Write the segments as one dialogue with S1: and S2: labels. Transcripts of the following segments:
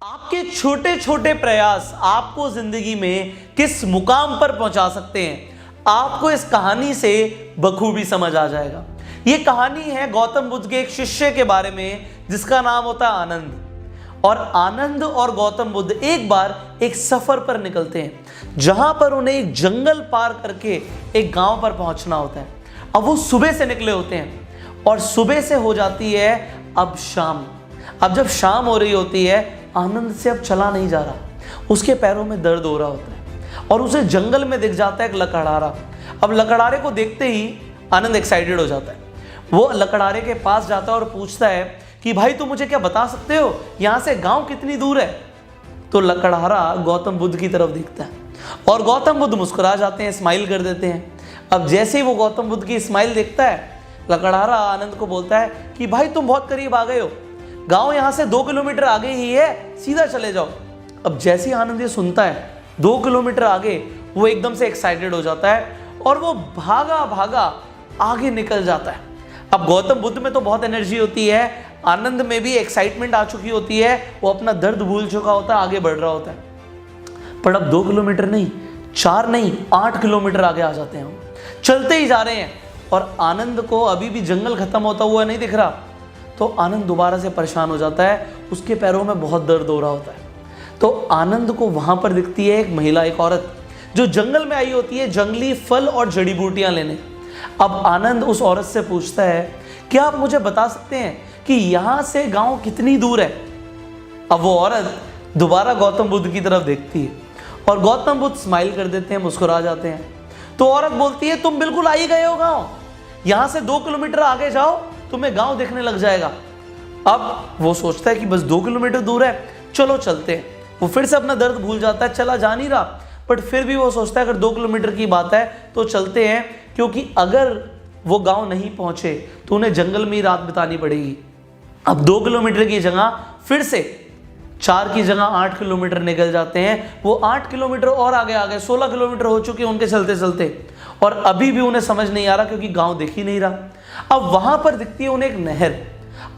S1: आपके छोटे छोटे प्रयास आपको जिंदगी में किस मुकाम पर पहुंचा सकते हैं, आपको इस कहानी से बखूबी समझ आ जाएगा। ये कहानी है गौतम बुद्ध के एक शिष्य के बारे में जिसका नाम होता है आनंद। और आनंद और गौतम बुद्ध एक बार एक सफर पर निकलते हैं जहां पर उन्हें एक जंगल पार करके एक गांव पर पहुंचना होता है। अब वो सुबह से निकले होते हैं और सुबह से हो जाती है अब शाम। अब जब शाम हो रही होती है, आनंद से अब चला नहीं जा रहा, उसके पैरों में दर्द हो रहा होता है और उसे जंगल में दिख जाता है एक लकड़हारा। अब लकड़हारे को देखते ही आनंद एक्साइटेड हो जाता है। वो लकड़हारे के पास जाता है और पूछता है कि भाई तुम मुझे क्या बता सकते हो यहाँ से गांव कितनी दूर है। तो लकड़हारा गौतम बुद्ध की तरफ देखता है और गौतम बुद्ध मुस्कुरा जाते हैं, स्माइल कर देते हैं। अब जैसे ही वो गौतम बुद्ध की स्माइल देखता है, लकड़हारा आनंद को बोलता है कि भाई तुम बहुत करीब आ गए हो, गांव यहाँ से 2 किलोमीटर आगे ही है, सीधा चले जाओ। अब जैसे ही आनंद ये सुनता है 2 किलोमीटर आगे, वो एकदम से एक्साइटेड हो जाता है और वो भागा भागा आगे निकल जाता है। अब गौतम बुद्ध में तो बहुत एनर्जी होती है, आनंद में भी एक्साइटमेंट आ चुकी होती है, वो अपना दर्द भूल चुका होता है, आगे बढ़ रहा होता है। पर अब 2 किलोमीटर नहीं, 4 नहीं, 8 किलोमीटर आगे आ जाते हैं। हम चलते ही जा रहे हैं और आनंद को अभी भी जंगल खत्म होता हुआ नहीं दिख रहा। तो आनंद दोबारा से परेशान हो जाता है, उसके पैरों में बहुत दर्द हो रहा होता है। तो आनंद को वहां पर दिखती है एक महिला, एक औरत जो जंगल में आई होती है जंगली फल और जड़ी बूटियां लेने। अब आनंद उस औरत से पूछता है, क्या आप मुझे बता सकते हैं कि यहां से गांव कितनी दूर है। अब वो औरत दोबारा गौतम बुद्ध की तरफ देखती है और गौतम बुद्ध स्माइल कर देते हैं, मुस्कुरा जाते हैं। तो औरत बोलती है, तुम बिल्कुल आ ही गए हो गांव, यहां से 2 किलोमीटर आगे जाओ, तुम्हें गांव दिखने लग जाएगा। अब वो सोचता है कि बस 2 किलोमीटर दूर है, चलो चलते हैं। वो फिर से अपना दर्द भूल जाता है, चला जा नहीं रहा, बट फिर भी वो सोचता है अगर 2 किलोमीटर की बात है तो चलते हैं, क्योंकि अगर वो गांव नहीं पहुंचे तो उन्हें जंगल में ही रात बितानी पड़ेगी। अब 2 किलोमीटर की जगह फिर से 4 की जगह 8 किलोमीटर निकल जाते हैं। वो 8 किलोमीटर और आगे आ गए, 16 किलोमीटर हो चुके हैं उनके चलते चलते, और अभी भी उन्हें समझ नहीं आ रहा क्योंकि गांव दिख ही नहीं रहा। अब वहां पर दिखती है उन्हें एक नहर।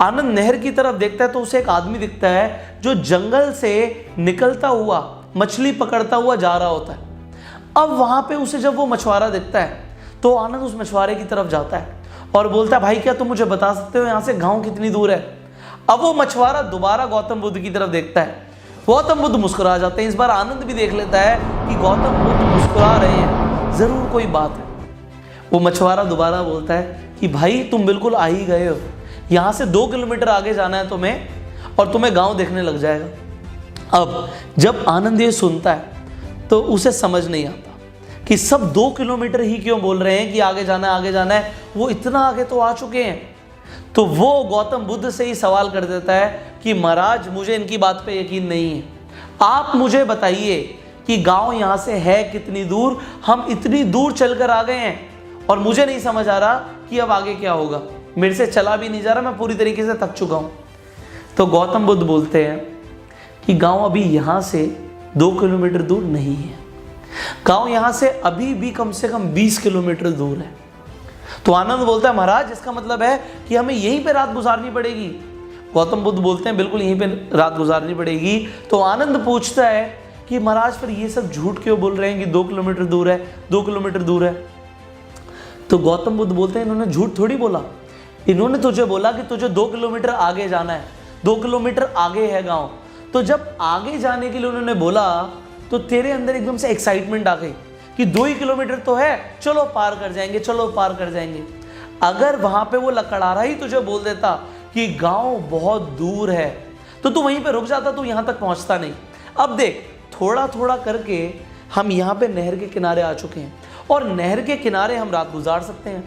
S1: आनंद नहर की तरफ देखता है तो उसे एक आदमी दिखता है जो जंगल से निकलता हुआ मछली पकड़ता हुआ जा रहा होता है। अब वहां पे उसे जब वो मछुआरा दिखता है तो आनंद उस मछुआरे की तरफ जाता है और बोलता है, भाई क्या तुम मुझे बता सकते हो यहाँ से गांव कितनी दूर है। अब वो मछुआरा दोबारा गौतम बुद्ध की तरफ देखता है, गौतम बुद्ध मुस्कुरा जाते हैं। इस बार आनंद भी देख लेता है कि गौतम बुद्ध मुस्कुरा रहे हैं, जरूर कोई बात है। वो मछुआरा दोबारा बोलता है कि भाई तुम बिल्कुल आ ही गए हो, यहाँ से 2 किलोमीटर आगे जाना है तुम्हें और तुम्हें गांव देखने लग जाएगा। अब जब आनंद ये सुनता है तो उसे समझ नहीं आता कि सब 2 किलोमीटर ही क्यों बोल रहे हैं कि आगे जाना है, आगे जाना है, वो इतना आगे तो आ चुके हैं। तो वो गौतम बुद्ध से ही सवाल कर देता है कि महाराज मुझे इनकी बात पे यकीन नहीं है, आप मुझे बताइए कि गांव यहाँ से है कितनी दूर। हम इतनी दूर चलकर आ गए हैं और मुझे नहीं समझ आ रहा कि अब आगे क्या होगा, मेरे से चला भी नहीं जा रहा, मैं पूरी तरीके से थक चुका हूँ। तो गौतम बुद्ध बोलते हैं कि गांव अभी यहाँ से 2 किलोमीटर दूर नहीं है, गांव यहाँ से अभी भी कम से कम 20 किलोमीटर दूर है। तो आनंद बोलता है, महाराज इसका मतलब है कि हमें यहीं पे रात गुजारनी पड़ेगी। गौतम बुद्ध बोलते हैं, बिल्कुल यहीं पे रात गुजारनी पड़ेगी। तो आनंद पूछता है कि महाराज फिर ये सब झूठ क्यों बोल रहे हैं कि 2 किलोमीटर दूर है, 2 किलोमीटर दूर है। तो गौतम बुद्ध बोलते हैं, इन्होंने झूठ थोड़ी बोला, इन्होंने तुझे बोला कि तुझे 2 किलोमीटर आगे जाना है, 2 किलोमीटर आगे है गांव। तो जब आगे जाने के लिए उन्होंने बोला तो तेरे अंदर एकदम से एक्साइटमेंट आ गई कि 2 ही किलोमीटर तो है, चलो पार कर जाएंगे, चलो पार कर जाएंगे। अगर वहां पे वो लकड़हारा ही तुझे बोल देता कि गांव बहुत दूर है तो तू वहीं पे रुक जाता, तू यहां तक पहुंचता नहीं। अब देख, थोड़ा थोड़ा करके हम यहाँ पे नहर के किनारे आ चुके हैं और नहर के किनारे हम रात गुजार सकते हैं।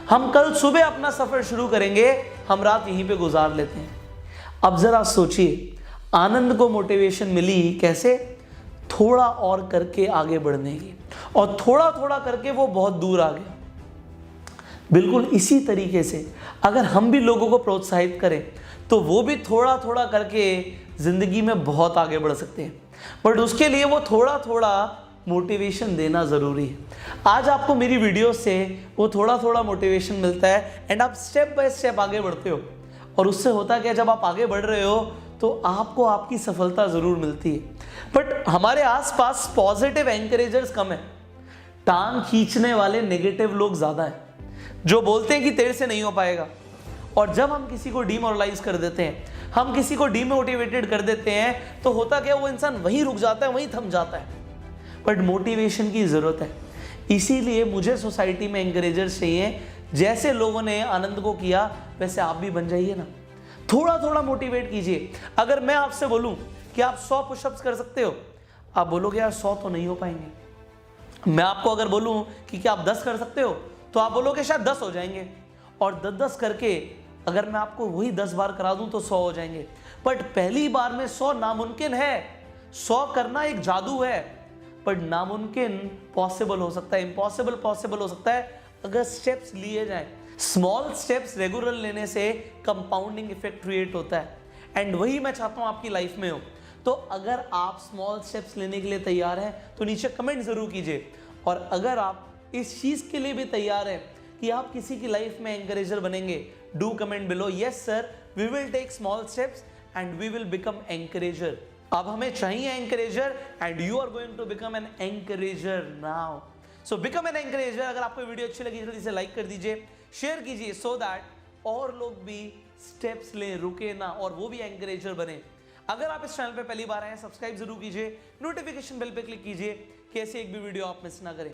S1: हम कल सुबह अपना सफर शुरू करेंगे, हम रात यहीं पे गुजार लेते हैं। अब जरा सोचिए, आनंद को मोटिवेशन मिली कैसे? थोड़ा और करके आगे बढ़ने की, और थोड़ा थोड़ा करके वो बहुत दूर आ गया। बिल्कुल इसी तरीके से अगर हम भी लोगों को प्रोत्साहित करें तो वो भी थोड़ा थोड़ा करके जिंदगी में बहुत आगे बढ़ सकते हैं। बट उसके लिए वो थोड़ा थोड़ा मोटिवेशन देना ज़रूरी है। आज आपको मेरी वीडियो से वो थोड़ा थोड़ा मोटिवेशन मिलता है एंड आप स्टेप बाय स्टेप आगे बढ़ते हो। और उससे होता है कि जब आप आगे बढ़ रहे हो तो आपको आपकी सफलता जरूर मिलती है। बट हमारे आसपास पॉजिटिव एंकरेजर्स कम है, टांग खींचने वाले नेगेटिव लोग ज्यादा हैं, जो बोलते हैं कि तेरे से नहीं हो पाएगा। और जब हम किसी को डीमोरलाइज कर देते हैं, हम किसी को डीमोटिवेटेड कर देते हैं, तो होता क्या, वो इंसान वहीं रुक जाता है, वहीं थम जाता है। बट मोटिवेशन की जरूरत है, इसीलिए मुझे सोसाइटी में एंकरेजर्स चाहिए। जैसे लोगों ने आनंद को किया वैसे आप भी बन जाइए ना, थोड़ा थोड़ा मोटिवेट कीजिए। अगर मैं आपसे बोलूं कि आप 100 पुशअप्स कर सकते हो, आप बोलोगे यार 100 तो नहीं हो पाएंगे। मैं आपको अगर बोलूं कि क्या आप 10 कर सकते हो, तो आप बोलोगे शायद 10 हो जाएंगे। और 10-10 करके अगर मैं आपको वही 10 बार करा दूं तो 100 हो जाएंगे। बट पहली बार में 100 नामुमकिन है, 100 करना एक जादू है। पर नामुमकिन पॉसिबल हो सकता है, इम्पॉसिबल पॉसिबल हो सकता है अगर स्टेप्स लिए जाएं। स्मॉल स्टेप्स रेगुलर लेने से कंपाउंडिंग इफेक्ट क्रिएट होता है, एंड वही मैं चाहता हूं आपकी लाइफ में हो। तो अगर आप स्मॉल स्टेप्स लेने के लिए तैयार हैं तो नीचे कमेंट जरूर कीजिए। और अगर आप इस चीज के लिए भी तैयार हैं कि आप किसी की लाइफ में एंकरेजर बनेंगे, do comment below, yes sir, we will take small steps and we will become encourager. अब हमें चाहिए encourager and you are going to become an encourager now. So become an encourager. अगर आपको video अच्छी लगी जल्दी से लाइक कर दीजिए, शेयर कीजिए, सो दैट और लोग भी स्टेप्स लें, रुके ना, और वो भी एंकरेजर बने। अगर आप इस चैनल पे पहली बार आए, सब्सक्राइब जरूर कीजिए, नोटिफिकेशन बेल पे क्लिक कीजिए कि ऐसे एक भी वीडियो आप मिस ना करें।